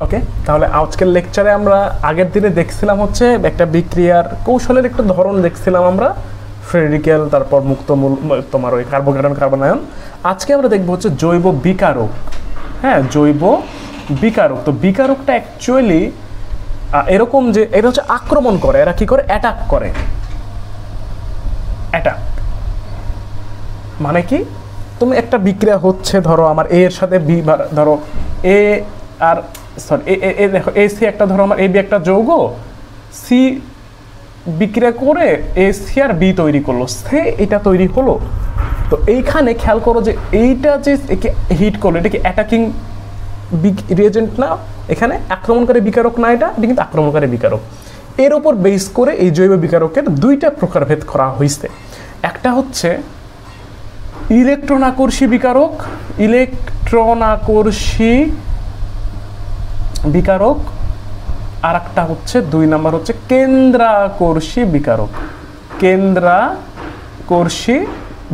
ওকে, তাহলে আজকের লেকচারে আমরা আগের দিনে দেখছিলাম হচ্ছে একটা বিক্রিয়ার কৌশলের একটা ধরন দেখছিলাম আমরা, ফ্রেডিক্যাল, তারপর মুক্তমূল, তোমার ওই কার্বোক্যাটায়ন কার্বনায়ন। আজকে আমরা দেখবো হচ্ছে জৈব বিকারক। হ্যাঁ, জৈব বিকারক। তো বিকারকটা অ্যাকচুয়ালি এরকম যে এটা হচ্ছে আক্রমণ করে, এরা কি করে, অ্যাটাক করে। অ্যাটাক মানে কি, তুমি একটা বিক্রিয়া হচ্ছে, ধরো আমার এ এর সাথে বি, ধরো এ আর সরি এ দেখো এ সি একটা, ধরো আমার এ বি একটা যৌগ, সি বিক্রিয়া করে এ সি আর বি তৈরি করলো, সে এটা তৈরি হলো। তো এইখানে খেয়াল করো যে এইটা যে একে হিট করলো, এটা কি অ্যাটাকিং রিয়েজেন্ট না, এখানে আক্রমণকারী বিকারক না, এটা কিন্তু আক্রমণকারী বিকারক। এর উপর বেস করে এই জৈব বিকারকের দুইটা প্রকারভেদ করা হয়েছে। একটা হচ্ছে ইলেকট্রন আকর্ষী বিকারক, ইলেকট্রন আকর্ষী বিকারক, আর একটা হচ্ছে 2 নাম্বার হচ্ছে কেন্দ্রাকর্ষী বিকারক। কেন্দ্রাকর্ষী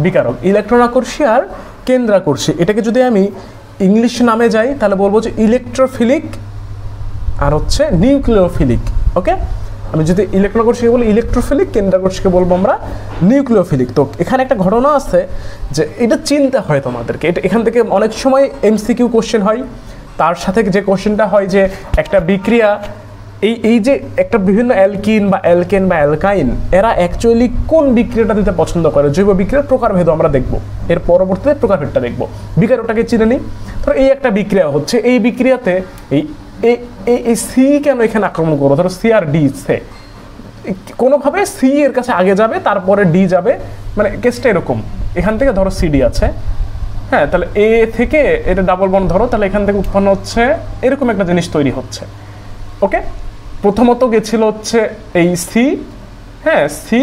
বিকারক, ইলেকট্রন আকর্ষী আর কেন্দ্রাকর্ষী। এটাকে যদি আমি ইংলিশ নামে যাই তাহলে বলবো যে ইলেকট্রোফিলিক আর হচ্ছে নিউক্লিওফিলিক। ওকে, আমি যদি ইলেকট্রন আকর্ষীকে বলি ইলেকট্রোফিলিক, কেন্দ্রাকর্ষীকে বলবো আমরা নিউক্লিওফিলিক। তো এখানে একটা ঘটনা আছে যে এটা চিন্তা হয় তোমাদেরকে, এটা এখান থেকে অনেক সময় এমসিকিউ কোশ্চেন হয়। তার সাথে যে কোশ্চেনটা হয় যে একটা বিক্রিয়া, এই যে একটা বিভিন্ন অ্যালকিন বা অ্যালকেন বা অ্যালকাইন, এরা অ্যাকচুয়ালি কোন বিক্রিয়াটা দিতে পছন্দ করে, জৈব বিক্রিয়ার প্রকারভেদ আমরা দেখবো, এর পরবর্তীতে প্রকারভেদটা দেখবো। বিকারকটাকে চিনে নিই। ধরো এই একটা বিক্রিয়া হচ্ছে, এই বিক্রিয়াতে এই সি কেন এখানে আক্রমণ করবো, ধরো সি আর ডি, সে কোনোভাবে সি এর কাছে আগে যাবে, তারপরে ডি যাবে, মানে কেসটা এরকম। এখান থেকে ধরো সিডি আছে, হ্যাঁ, তাহলে এ থেকে এটা ডাবল বন্ড ধরো, তাহলে এখান থেকে উৎপন্ন হচ্ছে এরকম একটা জিনিস তৈরি হচ্ছে। ওকে, প্রথমত গেছিল হচ্ছে এই সি, হ্যাঁ সি,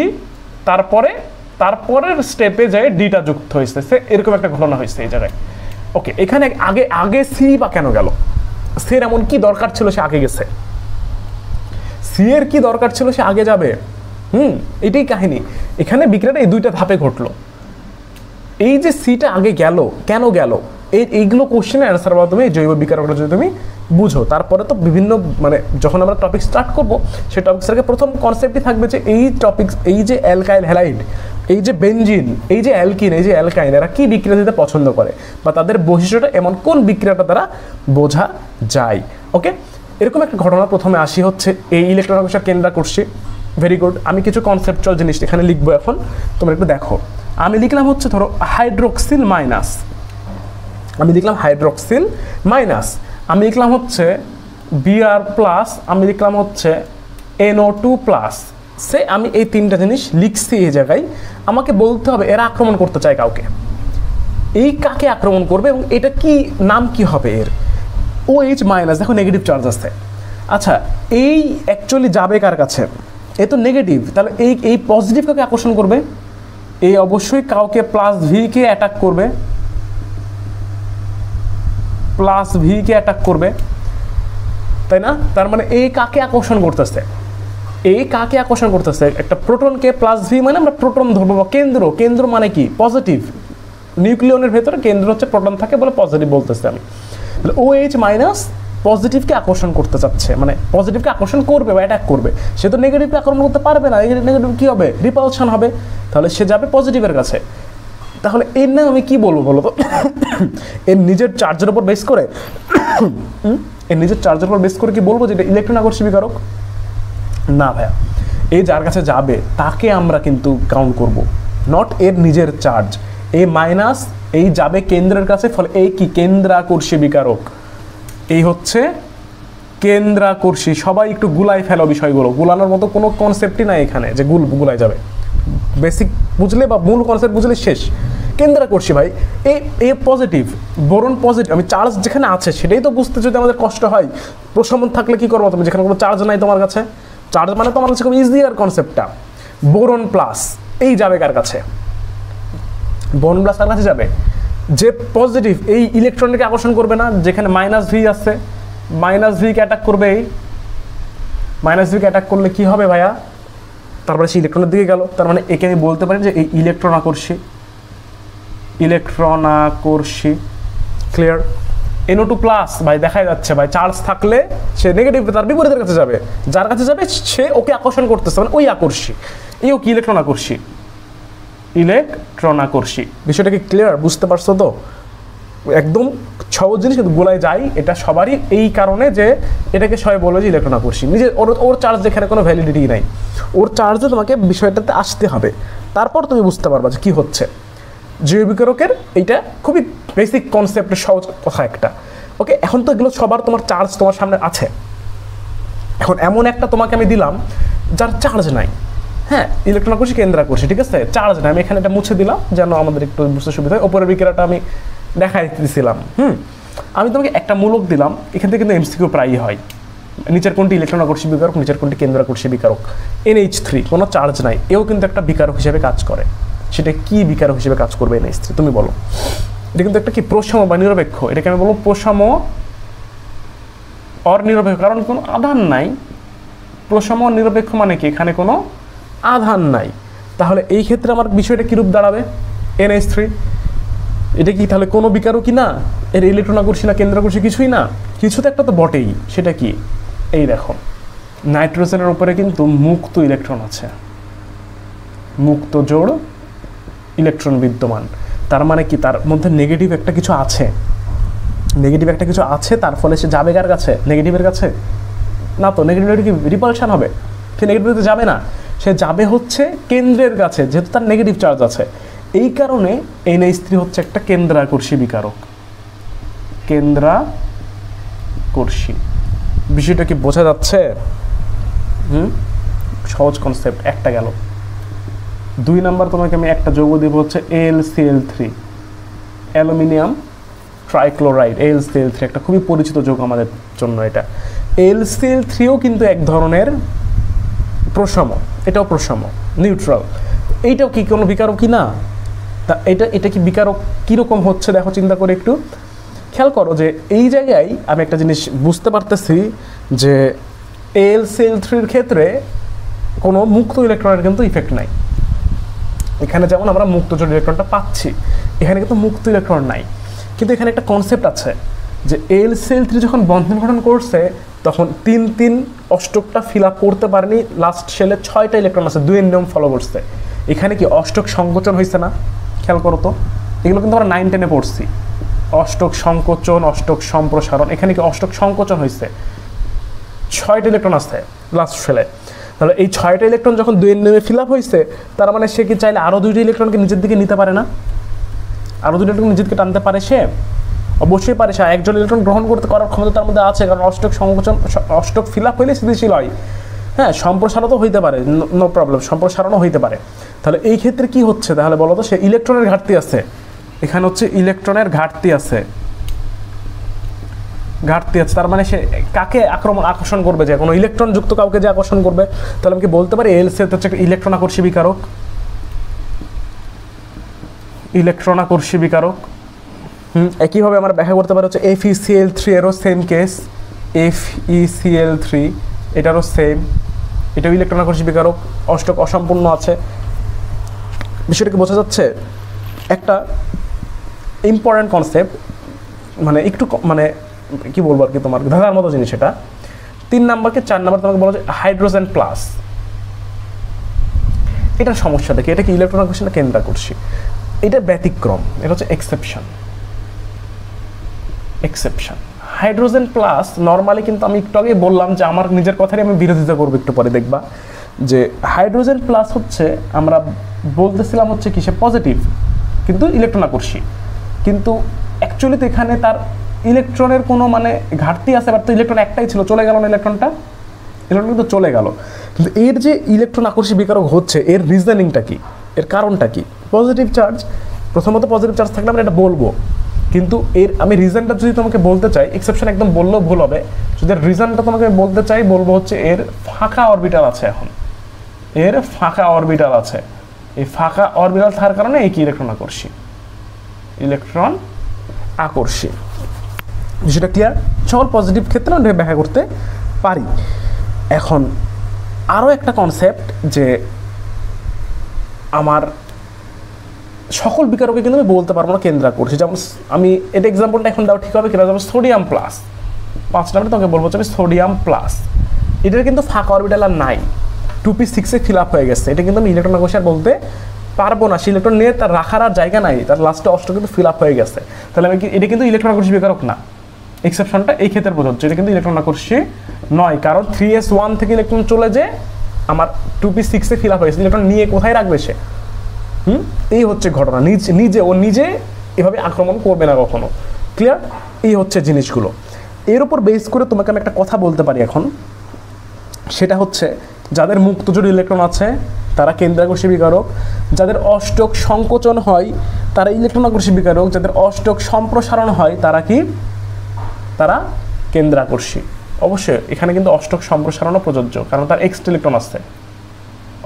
তারপরের স্টেপে যায় ডিটা যুক্ত হয়েছে, সে এরকম একটা ঘটনা হয়েছে এই জায়গায়। ওকে, এখানে আগে সি বা কেন গেল, সি এর এমন কি দরকার ছিল সে আগে গেছে, সি এর কি দরকার ছিল সে আগে যাবে, এটাই কাহিনী। এখানে বিক্রিয়াটা এই দুইটা ধাপে ঘটলো। এই যে সিটা আগে গেল, কেন গেল, এইগুলো কোশ্চেনের অ্যান্সার পাওয়া তুমি জৈব বিকারকটা যদি তুমি বুঝো। তারপরে তো বিভিন্ন, মানে যখন আমরা টপিক স্টার্ট করবো, সেই টপিক থেকে প্রথম কনসেপ্টই থাকবে যে এই টপিক, এই যে অ্যালকাইল হ্যালাইড, এই যে বেনজিন, এই যে অ্যালকিন, এই যে অ্যালকাইন, এরা কি বিক্রিয়া দিতে পছন্দ করে বা তাদের বৈশিষ্ট্যটা এমন কোন বিক্রিয়াটা দ্বারা বোঝা যায়। ওকে, এরকম একটা ঘটনা প্রথমে আসি হচ্ছে এই ইলেকট্রন আকর্ষী কেন্দ্রাকর্ষী। ভেরি গুড, আমি কিছু কনসেপচুয়াল জিনিস এখানে লিখবো এখন, তোমরা একটু দেখো। আমি লিখলাম হচ্ছে ধরো হাইড্রোক্সিল মাইনাস, আমি লিখলাম হাইড্রোক্সিল মাইনাস, আমি লিখলাম হচ্ছে বিআর প্লাস, আমি লিখলাম হচ্ছে NO2 প্লাস। সে আমি এই তিনটা জিনিস লিখছি এই জায়গায়। আমাকে বলতে হবে এরা আক্রমণ করতে চায় কাউকে, এই কাকে আক্রমণ করবে এবং এটা কি নাম কি হবে এর। OH মাইনাস, দেখো নেগেটিভ চার্জ আছে। আচ্ছা, এই অ্যাকচুয়ালি যাবে কার কাছে, এ তো নেগেটিভ, তাহলে এই পজিটিভ কাকে আকর্ষণ করবে, এই অবশ্যই কাউকে প্লাস ভি কে অ্যাটাক করবে, প্লাস ভি কে অ্যাটাক করবে, তাই না? তার মানে এই কাকে আকর্ষণ করতেছে, এই কাকে আকর্ষণ করতেছে, একটা প্রোটনকে। প্লাস ভি মানে আমরা প্রোটন ধরবো, বা কেন্দ্র মানে কি পজিটিভ, নিউক্লিয়নের ভেতরে কেন্দ্র হচ্ছে প্রোটন থাকে বলে পজিটিভ বলতেছে আমি। OH মাইনাস পজিটিভকে আকর্ষণ করতে চাচ্ছে, মানে পজিটিভকে আকর্ষণ করবে বা অ্যাটাক করবে। সে তো নেগেটিভকে আক্রমণ করতে পারবে না, নেগেটিভ কি হবে, রিপালশন হবে, তাহলে সে যাবে পজিটিভের কাছে। তাহলে এর নাম আমি কি বলবো বলো তো, এর নিজের চার্জের উপর বেস করে, এর নিজের চার্জের উপর বেস করে কি বলবো যে এটা ইলেকট্রন আকর্ষী বিকারক? না ভাইয়া, এই যার কাছে যাবে তাকে আমরা কিন্তু কাউন্ট করব, নট এর নিজের চার্জ। এই মাইনাস, এই যাবে কেন্দ্রের কাছে, ফলে এই কি কেন্দ্রাকর্ষী বিকারক, এই হচ্ছে কেন্দ্রাকর্ষী। সবাই একটু গুলাই ফেলো বিষয়গুলো, গুলানোর মতো কোনো কনসেপ্টই নাই এখানে যে গুলাই যাবে। বেসিক বুঝলে বা মূল কনসেপ্ট বুঝলে শেষ। কেন্দ্রাকর্ষী ভাই, এ পজিটিভ, বোরন পজিটিভ, আমি চার্জ যেখানে আছে সেটাই তো বুঝতে যদি আমাদের কষ্ট হয়। প্রশমন থাকলে কি করবো তুমি, যেখানে কোনো চার্জ নাই তোমার কাছে, চার্জ মানে তোমার কাছে খুব ইজিয়ার কনসেপ্টটা। বোরন প্লাস, এই যাবে কার কাছে, বোরন প্লাস কার কাছে যাবে, যে পজিটিভ, এই ইলেকট্রনকে আকর্ষণ করবে না, যেখানে মাইনাস ভি আছে, মাইনাস ভিকে অ্যাটাক করবে। এই মাইনাস ভিকে অ্যাটাক করলে কি হবে ভাইয়া, তারপরে সে ইলেকট্রনের দিকে গেল। তার মানে একে আমি বলতে পারি যে এই ইলেকট্রন আকর্ষী, ক্লিয়ার। NO2 প্লাস ভাই দেখাই যাচ্ছে ভাই, চার্জ থাকলে সে নেগেটিভ তার বিপরীতের কাছে যাবে, যার কাছে যাবে সে ওকে আকর্ষণ করতেছে, মানে ওই আকর্ষী, এই কি ইলেকট্রন আকর্ষী, ইলেকট্রন আকর্ষী। বিষয়টা কি ক্লিয়ার, বুঝতে পারছো তো? একদম সহজ জিনিস কিন্তু গোলায় যায় এটা সবারই, এই কারণে যে এটাকে সবাই বলবে যে ইলেকট্রন আকর্ষী। নিজে ওর চার্জ যেখানে কোনো ভ্যালিডিটি নাই, ওর চার্জে তোমাকে বিষয়টাতে আসতে হবে, তারপর তুমি বুঝতে পারবা যে কী হচ্ছে। জৈবিকারকের এইটা খুবই বেসিক কনসেপ্টের সহজ কথা একটা। ওকে, এখন তো এগুলো সবার তোমার চার্জ তোমার সামনে আছে। এখন এমন একটা তোমাকে আমি দিলাম যার চার্জ নাই, হ্যাঁ ইলেকট্রন আকর্ষী কেন্দ্র আকর্ষী, ঠিক আছে, চার্জ নাই, আমি এখানে এটা মুছে দিলাম যেন আমাদের একটু বুঝতে সুবিধা হয়। ওপরের বিক্রিয়াটা আমি দেখাই দিয়েছিলাম। আমি তোমাকে একটা মূলক দিলাম, এখান থেকে কিন্তু MCQ প্রায়ই হয়, নিচের কোনটি ইলেকট্রন আকর্ষী বিকারক, নিচের কোনটি কেন্দ্র আকর্ষী বিকারক। NH3 কোনো চার্জ নাই, এও কিন্তু একটা বিকারক হিসেবে কাজ করে। সেটা কি বিকারক হিসেবে কাজ করবে NH3 তুমি বলো? এটা কিন্তু একটা কি প্রসম বা নিরপেক্ষ, এটাকে আমি বলবো প্রসম অনিরপেক্ষ, কারণ কোনো আধান নাই। প্রসম নিরপেক্ষ মানে কি, এখানে কোনো আধান নাই। তাহলে এই ক্ষেত্রে আমার বিষয়টা কীরূপ দাঁড়াবে? NH3 এটা কি তাহলে কোনো বিকারকই না, এর ইলেকট্রন আকর্ষী না কেন্দ্র আকর্ষী কিছুই না, কিছু তো একটা তো বটেই। সেটা কি? এই দেখো নাইট্রোজেনের উপরে কিন্তু মুক্ত ইলেকট্রন আছে, মুক্ত জোড় ইলেকট্রন বিদ্যমান। তার মানে কি তার মধ্যে নেগেটিভ একটা কিছু আছে, নেগেটিভ একটা কিছু আছে, তার ফলে সে যাবে কার কাছে? নেগেটিভের কাছে না তো, নেগেটিভ কি রিপালশন হবে? সে নেগেটিভে যাবে না, সে যাবে হচ্ছে কেন্দ্রের কাছে, যেহেতু তার নেগেটিভ চার্জ আছে। এই কারণে NH3 হচ্ছে একটা কেন্দ্রাকর্ষী বিকারক, কেন্দ্রাকর্ষী। বিষয়টা কি বোঝা যাচ্ছে? সহজ কনসেপ্ট একটা গেল। 2 নাম্বার তোমাকে আমি একটা যৌগ দেব হচ্ছে AlCl3, অ্যালুমিনিয়াম ট্রাইক্লোরাইড। AlCl3 একটা খুবই পরিচিত যৌগ আমাদের জন্য। এটা AlCl3ও কিন্তু এক ধরনের প্রসম, এটাও প্রসম নিউট্রাল। এইটাও কি কোনো বিকারক কি না? তা এটা কি বিকারক কীরকম হচ্ছে দেখো, চিন্তা করে একটু খেয়াল করো যে এই জায়গায় আমি একটা জিনিস বুঝতে পারতেছি যে AlCl3-র ক্ষেত্রে কোনো মুক্ত ইলেকট্রনের কিন্তু ইফেক্ট নাই। এখানে যেমন আমরা মুক্ত জোড় ইলেকট্রনটা পাচ্ছি, এখানে কিন্তু মুক্ত ইলেকট্রন নাই। কিন্তু এখানে একটা কনসেপ্ট আছে যে AlCl3 যখন বন্ধন গঠন করছে তখন 3 অষ্টকটা ফিল আপ করতে পারেনি, লাস্ট শেলে 6টা ইলেকট্রন আছে, 2 এর নিয়ম ফলো করছে। এখানে কি অষ্টক সংকোচন হয়েছে না? খেয়াল করো তো, এগুলো কিন্তু আমরা 9-10-এ পড়ছি, অষ্টক সংকোচন, অষ্টক সম্প্রসারণ। এখানে কি অষ্টক সংকোচন হয়েছে, 6টা ইলেকট্রন আছে লাস্ট শেলে। তাহলে এই 6টা ইলেকট্রন যখন 2 এর নিয়মে ফিল আপ হয়েছে, তার মানে সে কি চাইলে আরও 2টি ইলেকট্রনকে নিজের দিকে নিতে পারে না? আরও 2টি ইলেকট্রন নিজের দিকে টানতে পারে সে? অবশ্যই পারে। সে একজন ইলেকট্রন গ্রহণ করতে করার ক্ষমতা তার মধ্যে আছে, কারণ অষ্টক সংকোচন, অষ্টক ফিল আপ হইলে স্থিতিশীল হয়। হ্যাঁ, সম্প্রসারণ তো হইতে পারে, নো প্রবলেম, সম্প্রসারণও হইতে পারে। তাহলে এই ক্ষেত্রে কি হচ্ছে তাহলে বলো তো? সে ইলেকট্রনের ঘাটতি আছে, এখানে হচ্ছে ইলেকট্রনের ঘাটতি আছে, তার মানে সে কাকে আকর্ষণ করবে? যে কোনো ইলেকট্রন যুক্ত কাউকে যে আকর্ষণ করবে। তাহলে আমি কি বলতে পারি AlCl হচ্ছে একটা ইলেকট্রন আকর্ষী বিকারক, ইলেকট্রন আকর্ষী বিকারক। একইভাবে আমরা ব্যাখ্যা করতে পারি হচ্ছে FeCl3 এরও সেম কেস, FeCl3 এটারও সেম, এটাও ইলেকট্রন আকর্ষী বিকারক, অষ্টক অসম্পূর্ণ আছে। বিষয়টাকে বোঝা যাচ্ছে? একটা ইম্পর্ট্যান্ট কনসেপ্ট, মানে একটু মানে কি বলবো আর কি, তোমার ধাঁধার মতো জিনিস এটা। 3 নাম্বারকে 4 নাম্বার তোমাকে বলা যায় হাইড্রোজেন প্লাস। এটার সমস্যা দেখি, এটা কি ইলেকট্রন আকর্ষী না কেন্দ্র আকর্ষী? এটা ব্যতিক্রম, এটা হচ্ছে এক্সেপশন। হাইড্রোজেন প্লাস নর্মালি কিন্তু আমি একটু আগে বললাম যে আমার নিজের কথারই আমি বিরোধিতা করবো, একটু পরে দেখবা যে হাইড্রোজেন প্লাস হচ্ছে আমরা বলতেছিলাম হচ্ছে কি সে পজিটিভ কিন্তু ইলেকট্রন আকর্ষী, কিন্তু অ্যাকচুয়ালি তো এখানে তার ইলেকট্রনের কোনো মানে ঘাটতি আছে, বাট তো ইলেকট্রন একটাই ছিল, চলে গেল না ইলেকট্রন কিন্তু চলে গেল। কিন্তু এর যে ইলেকট্রন আকর্ষী বিকারক হচ্ছে, এর রিজনিংটা কি, এর কারণটা কি? পজিটিভ চার্জ, প্রথমত পজিটিভ চার্জ থাকলে আমরা এটা বলবো, কিন্তু এর আমি রিজনটা যদি তোমাকে বলতে চাই, এক্সেপশন একদম বললেও ভুল হবে, যদি রিজনটা তোমাকে বলতে চাই বলবো হচ্ছে এর ফাঁকা অরবিটাল আছে। এখন এর ফাঁকা অরবিটাল আছে, এই ফাঁকা অরবিটাল থাকার কারণে এই কি ইলেকট্রন আকর্ষী। বিষয়টা ক্লিয়ার? সকল পজিটিভ ক্ষেত্রে আমরা ব্যাখ্যা করতে পারি। এখন আরও একটা কনসেপ্ট যে আমার সকল বিকারকে কিন্তু আমি বলতে পারবো না কেন্দ্রাকর্ষী। যেমন আমি এটা এক্সাম্পলটা এখন দাও ঠিক হবে কিনা, যেমন সোডিয়াম প্লাস 5 নাম্বারে তোমাকে বলবো হচ্ছে আমি সোডিয়াম প্লাস, এটার কিন্তু ফাঁকা অরবিটাল আর নাই, 2p6 ফিল আপ হয়ে গেছে, এটা কিন্তু আমি ইলেকট্রন আকর্ষণ আর বলতে পারবো না, সেই ইলেকট্রন নিয়ে তার রাখার আর জায়গা নাই, তার লাস্টে অষ্টক কিন্তু ফিল আপ হয়ে গেছে, তাহলে আমি এটা কিন্তু ইলেকট্রন আকর্ষী বিকারক না। এক্সেপশনটা এই ক্ষেত্রে প্রযোজ্য, এটা কিন্তু ইলেকট্রন আকর্ষী নয়, কারণ 3s1 থেকে ইলেকট্রন চলে যে আমার 2p6 ফিল আপ হয়ে গেছে, ইলেকট্রন নিয়ে কোথায় রাখবে সে? এই হচ্ছে ঘটনা, নিজে এভাবে আক্রমণ করবে না কখনো। ক্লিয়ার? এই হচ্ছে জিনিসগুলো। এর উপর বেস করে তোমাকে আমি একটা কথা বলতে পারি এখন, সেটা হচ্ছে যাদের মুক্তজোড় ইলেকট্রন আছে তারা কেন্দ্রাকর্ষী বিকারক, যাদের অষ্টক সংকোচন হয় তারা ইলেকট্রন আকর্ষী বিকারক, যাদের অষ্টক সম্প্রসারণ হয় তারা কি? তারা কেন্দ্রাকর্ষী। অবশ্যই এখানে কিন্তু অষ্টক সম্প্রসারণও প্রযোজ্য, কারণ তার এক্সট্রা ইলেকট্রন আছে।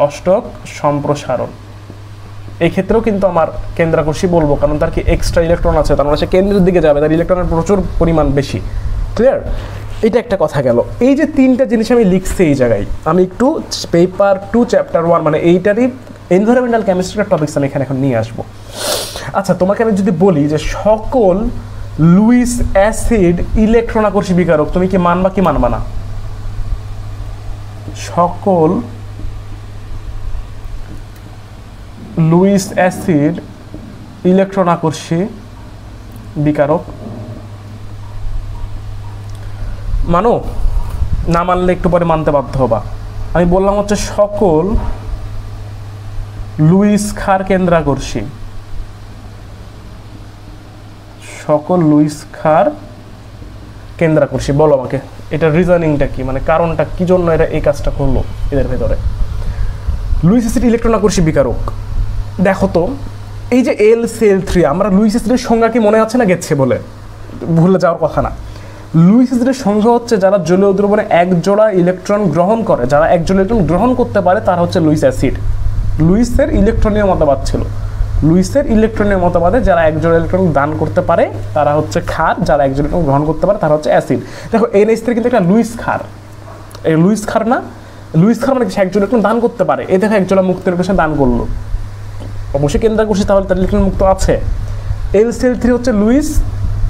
অষ্টক সম্প্রসারণ এই ক্ষেত্রেও কিন্তু আমার কেন্দ্রাকর্ষী বলবো, কারণ তার কি এক্সট্রা ইলেকট্রন আছে, তার মানে সে কেন্দ্রের দিকে যাবে, তার ইলেকট্রনের প্রচুর পরিমাণ বেশি। ক্লিয়ার? এটা একটা কথা গেল। এই যে তিনটা জিনিস আমি লিখছি এই জায়গায়, আমি একটু পেপার 2 চ্যাপ্টার 1 মানে এইটারই এনভায়রনমেন্টাল কেমিস্ট্রির টপিকস আমি এখানে এখন নিয়ে আসবো। আচ্ছা, তোমাকে আমি যদি বলি যে সকল লুইস অ্যাসিড ইলেকট্রন আকর্ষী বিকারক, তুমি কি মানবা কি মানবা না? সকল লুইস অ্যাসিড ইলেকট্রন আকর্ষী বিকারক মানো? না মানলে একটু পরে মানতে বাধ্য হবা। আমি বললাম হচ্ছে সকল লুইস ক্ষার কেন্দ্রাকর্ষী, সকল লুইস ক্ষার কেন্দ্রাকর্ষী। বলো আমাকে এটা রিজনিংটা কি, মানে কারণটা কি জন্য এটা এই কাজটা করলো এদের ভেতরে? লুইস অ্যাসিড ইলেকট্রন আকর্ষী বিকারক, দেখো তো এই যে LCl3, আমরা লুইস অ্যাসিডের সংজ্ঞা কি মনে আছে না গেছে বলে? ভুলে যাওয়ার কথা না। লুইস অ্যাসিডের সংজ্ঞা হচ্ছে যারা জলীয় দ্রবণে এক জোড়া ইলেকট্রন গ্রহণ করে, যারা এক জোড়া ইলেকট্রন গ্রহণ করতে পারে তারা হচ্ছে লুইস অ্যাসিড। লুইসের ইলেকট্রনীয় মতবাদ ছিল, লুইসের ইলেকট্রনীয় মতবাদে যারা এক জোড়া ইলেকট্রন দান করতে পারে তারা হচ্ছে ক্ষার, যারা এক জোড়া ইলেকট্রন গ্রহণ করতে পারে তারা হচ্ছে অ্যাসিড। দেখো NH3 কিন্তু একটা লুইস ক্ষার, এই লুইস ক্ষার না? লুইস ক্ষার মানে এক জোড়া ইলেকট্রন দান করতে পারে, এই দেখো এক জোড়া মুক্ত ইলেকট্রন দান করলো, অবশ্যই কেন্দ্রাকর্ষী, তাহলে তার ইলেকট্রন মুক্ত আছে। LCl3 হচ্ছে লুইস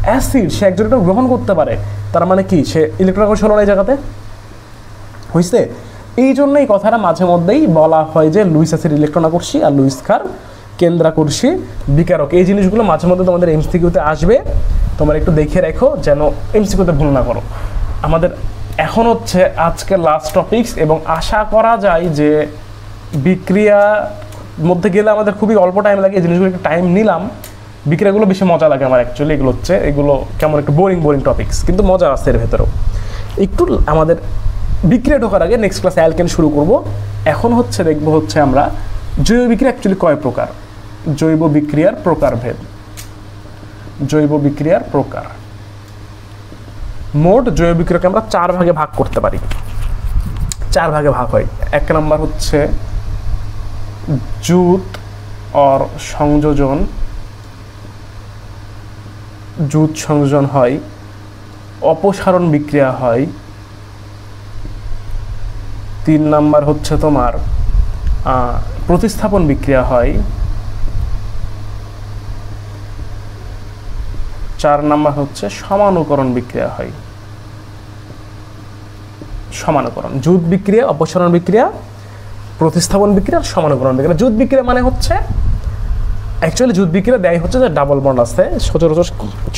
অ্যাসিড, সে একজন ইলেকট্রন গ্রহণ করতে পারে, তার মানে কি সে ইলেকট্রন আকর্ষণ হলো এই জায়গাতে হইছে। এই জন্য এই কথাটা মাঝে মধ্যেই বলা হয় যে লুইস অ্যাসিড ইলেকট্রন আকর্ষী আর লুইস ক্ষার কেন্দ্রাকর্ষী বিকারক। এই জিনিসগুলো মাঝে মধ্যে তোমাদের MCQতে আসবে, তোমরা একটু দেখে রাখো যেন MCQতে ভুল না করো। আমাদের এখন হচ্ছে আজকের লাস্ট টপিকস, এবং আশা করা যায় যে বিক্রিয়া মধ্যে গেলে আমাদের খুবই অল্প টাইম লাগে, এই জিনিসগুলো একটু টাইম নিলাম। বিক্রিয়াগুলো বেশি মজা লাগে আমার অ্যাকচুয়ালি, এগুলো কেমন একটু বোরিং টপিকস, কিন্তু মজা আছে এর ভেতরেও। একটু আমাদের বিক্রিয়া ঢোকার আগে নেক্সট ক্লাসে অ্যালকেন শুরু করব। এখন হচ্ছে দেখবো হচ্ছে আমরা জৈব বিক্রিয়া অ্যাকচুয়ালি কয় প্রকার, জৈব বিক্রিয়ার প্রকারভেদ। জৈব বিক্রিয়ার প্রকার, মোট জৈব বিক্রিয়াকে আমরা 4 ভাগে ভাগ করতে পারি। 4 ভাগে ভাগ হয়। 1 নম্বর হচ্ছে জুত और সংযোজন, জুত সংযোজন হয়, অপসারণ বিক্রিয়া হয়। 3 নাম্বার হচ্ছে তোমার প্রতিস্থাপন বিক্রিয়া হয়। 4 নাম্বার হচ্ছে সমানুকরণ বিক্রিয়া হয়। সমানুকরণ, জুত বিক্রিয়া, অপসারণ বিক্রিয়া, প্রতিস্থাপন বিক্রিয়া আর সমানুকরণ বিক্রিয়া। জুত বিক্রিয়া মানে হচ্ছে অ্যাকচুয়ালি জুত বিক্রিয়া দেয় হচ্ছে যে ডাবল বন্ড আছে, সচরাচর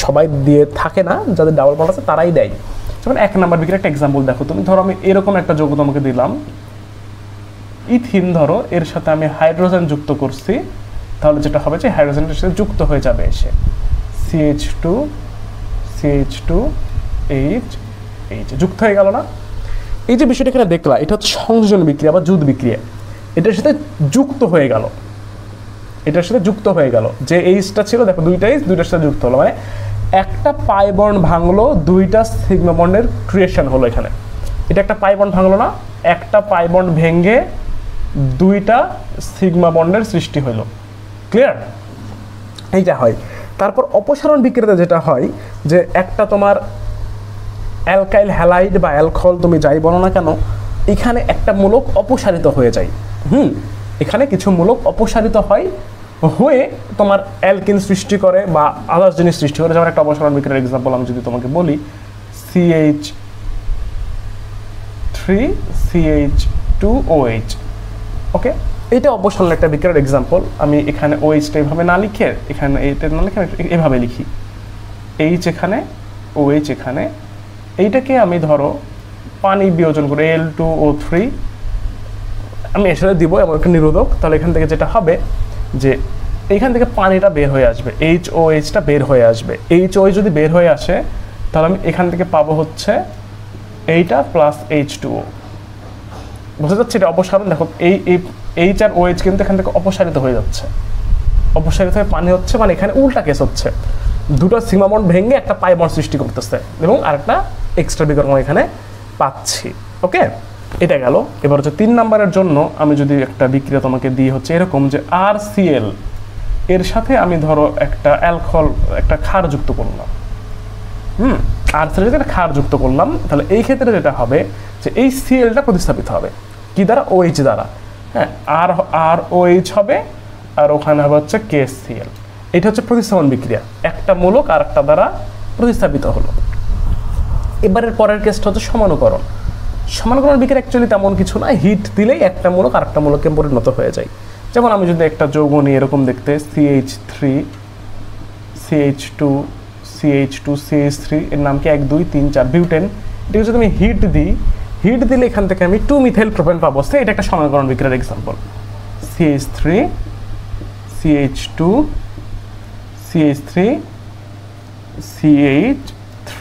সবাই দিয়ে থাকে না, যাদের ডাবল বন্ড আছে তারাই দেয়। যেমন 1 নাম্বার বিক্রিয়া একটা এক্সাম্পল দেখো তুমি, ধরো আমি এরকম একটা যৌগ তোমাকে দিলাম ইথিন, ধরো এর সাথে আমি হাইড্রোজেন যুক্ত করছি, তাহলে যেটা হবে যে হাইড্রোজেনের সাথে যুক্ত হয়ে যাবে এসে CH2H যুক্ত হয়ে গেল না? এই যে বিষয়টা এখানে দেখলা, এটা হচ্ছে সংযোজন বিক্রিয়া বা জুত বিক্রিয়া, এটার সাথে যুক্ত হয়ে গেল, এটার সাথে যুক্ত হয়ে গেল। যে এইচটা ছিল দেখো দুইটা এইচ দুইটার সাথে যুক্ত হলো, মানে একটা পাই বন্ড ভাঙলো, 2টা সিগমা বন্ডের ক্রিয়েশন হলো এখানে। এটা একটা পাই বন্ড ভাঙলো না, একটা পাই বন্ড ভেঙে 2টা সিগমা বন্ডের সৃষ্টি হলো। ক্লিয়ার? এইটা হয়। তারপর অপসারণ বিক্রিয়াতে যেটা হয় যে একটা তোমার অ্যালকাইল হ্যালাইড বা অ্যালকোহল তুমি যাই বলো না কেন, এখানে একটা মূলক অপসারিত হয়ে যায়। এখানে কিছু মূলক অপসারিত হয়, হয়ে তোমার অ্যালকিন সৃষ্টি করে বা আদার্স জিনিস সৃষ্টি করে। যেমন একটা অপসারণ বিক্রিয়ার এক্সাম্পল আমি যদি তোমাকে বলি, CH3CH2OH। ওকে, এটা অপসারণ একটা বিক্রিয়ার এক্সাম্পল। আমি এখানে OH-টা এইভাবে না লিখে, এখানে এইটা না লিখে এভাবে লিখি, H এখানে, OH এখানে। এইটাকে আমি ধরো পানি বিয়োজন করে Al2O3 আমি এর সাথে দিব এমন একটা নিরোধক। তাহলে এখান থেকে যেটা হবে যে এইখান থেকে পানিটা বের হয়ে আসবে, HOH-টা বের হয়ে আসবে। HOH যদি বের হয়ে আসে তাহলে আমি এখান থেকে পাবো হচ্ছে এইটা প্লাস H2O। বুঝতে যাচ্ছে এটা অপসারণ। দেখো এই H আর OH কিন্তু এখান থেকে অপসারিত হয়ে যাচ্ছে, অপসারিত হয়ে পানি হচ্ছে, মানে এখানে উল্টা কেস হচ্ছে, দুটো সিগমা বন্ড ভেঙে একটা পাই বন্ড সৃষ্টি করতেছে এবং আরেকটা এক্সট্রা বিকর্ম এখানে পাচ্ছি। ওকে, এটা গেল। এবার হচ্ছে 3 নম্বরের জন্য আমি যদি একটা বিক্রিয়া তোমাকে দিই হচ্ছে এরকম যে RCl এর সাথে আমি ধরো একটা অ্যালকোহল, একটা ক্ষার যুক্ত করলাম। RCl এর সাথে একটা ক্ষার যুক্ত করলাম, তাহলে এই ক্ষেত্রে যেটা হবে যে এই Clটা প্রতিস্থাপিত হবে কি দ্বারা? OH দ্বারা। হ্যাঁ, আর OH হবে আর ওখানে হবে হচ্ছে KCl। এটা হচ্ছে প্রতিস্থাপন বিক্রিয়া, একটা মূলক আর একটা দ্বারা প্রতিস্থাপিত হলো। এবারের পরের কেসটা হচ্ছে সমানুকরণ। সমানুকরণ বিক্রিয়া অ্যাকচুয়ালি তেমন কিছু না, হিট দিলেই একটা মূলক আর একটা মূলকে পরিণত হয়ে যায়। যেমন আমি যদি একটা যৌগ নিই এরকম দেখতে, CH3 CH2 CH2 CH3, এর নাম কি 1 2 3 4 বিউটেন। এটাকে যদি আমি হিট দিই, হিট দিলে এখান থেকে আমি 2 মিথাইল প্রোপেন পাবো। এটা একটা সমানুকরণ বিক্রিয়ার example. CH3 CH2 CH3 CH3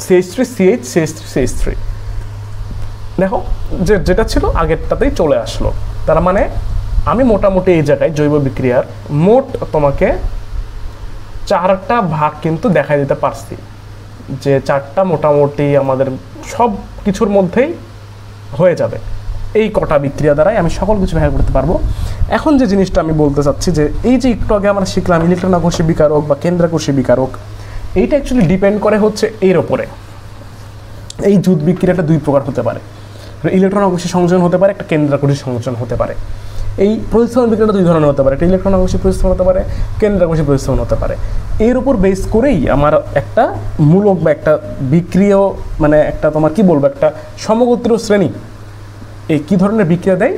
CH3 CH CH3 CH3। দেখো যেটা ছিল আগেরটাতেই চলে আসলো। তার মানে আমি মোটামুটি এই জায়গায় জৈব বিক্রিয়ার মোট তোমাকে 4টা ভাগ কিন্তু দেখাই দিতে পারছি, যে 4টা মোটামুটি আমাদের সব কিছুর মধ্যেই হয়ে যাবে। এই কটা বিক্রিয়া দ্বারাই আমি সকল কিছু ব্যবহার করতে পারবো। এখন যে জিনিসটা আমি বলতে চাচ্ছি যে এই যে একটু আগে আমরা শিখলাম ইলেকট্রন আকর্ষী বিকারক বা কেন্দ্রাকর্ষী বিকারক, এইটা অ্যাকচুয়ালি ডিপেন্ড করে হচ্ছে এর ওপরে। এই জুট বিক্রিয়াটা 2 প্রকার হতে পারে, ইলেকট্রন আকর্ষী সংযোজন হতে পারে, একটা কেন্দ্রাকর্ষী সংযোজন হতে পারে। এই প্রতিস্থাপন বিক্রিয়াটা 2 ধরনের হতে পারে, একটা ইলেকট্রন আকর্ষী প্রতিস্থাপন হতে পারে, কেন্দ্রাকর্ষী প্রতিস্থাপন হতে পারে। এর উপর বেস করেই আমার একটা মূলক বা একটা বিক্রিয়া, মানে একটা তোমার কি বলবো, একটা সমগোত্রীয় শ্রেণী এই কী ধরনের বিক্রিয়া দেয়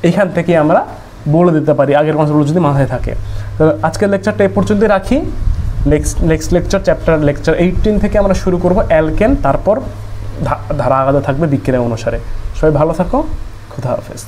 এইখান থেকে আমরা বলে দিতে পারি, আগের কনসেপ্টগুলো যদি মাথায় থাকে। তো আজকের লেকচারটা এই পর্যন্ত রাখি। নেক্সট লেকচার লেকচার 18 থেকে আমরা শুরু করব অ্যালকেন, তারপর ধারা আলাদা থাকবে বিক্রিয়া অনুসারে। সবাই ভালো থাকো, খুদা হাফেজ।